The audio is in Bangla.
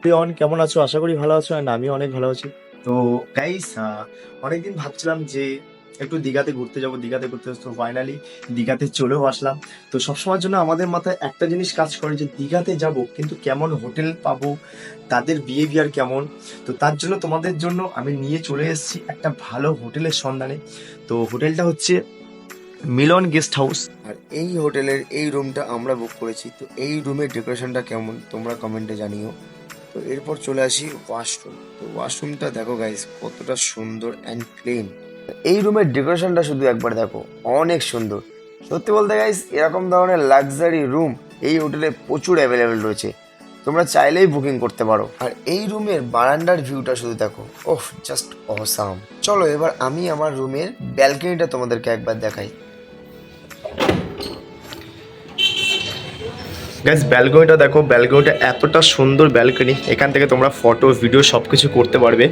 প্রিয়ন, কেমন আছো? আশা করি ভালো আছো। অ্যান্ড আমিও অনেক ভালো আছি। তো গাইস, অনেকদিন ভাবছিলাম যে একটু দীঘাতে ঘুরতে যাব, দীঘাতে ঘুরতে। তো ফাইনালি দীঘাতে চলেও আসলাম। তো সবসময়ের জন্য আমাদের মাথায় একটা জিনিস কাজ করে যে দীঘাতে যাব, কিন্তু কেমন হোটেল পাবো, তাদের বিহেভিয়ার কেমন। তো তার জন্য তোমাদের জন্য আমি নিয়ে চলে এসেছি একটা ভালো হোটেলের সন্ধানে। তো হোটেলটা হচ্ছে মিলন গেস্ট হাউস। আর এই হোটেলের এই রুমটা আমরা বুক করেছি। তো এই রুমের ডেকোরেশনটা কেমন তোমরা কমেন্টে জানিও। তো এরপর চলে আসি ওয়াশরুম। তো ওয়াশরুমটা দেখো গাইস, কতটা সুন্দর অ্যান্ড ক্লিন। এই রুমের ডেকোরেশনটা শুধু একবার দেখো, অনেক সুন্দর। সত্যি বলতে গাইস, এরকম ধরনের লাক্সারি রুম এই হোটেলে প্রচুর অ্যাভেলেবেল রয়েছে। তোমরা চাইলেই বুকিং করতে পারো। আর এই রুমের বারান্দার ভিউটা শুধু দেখো, ওহ জাস্ট অসাম। চলো এবার আমি আমার রুমের ব্যালকনিটা তোমাদেরকে একবার দেখাই। গাইস, ব্যালকনিটা দেখো, ব্যালকনিটা এতটা সুন্দর ব্যালকনি, এখান থেকে তোমরা ফটো ভিডিও সবকিছু করতে পারবে।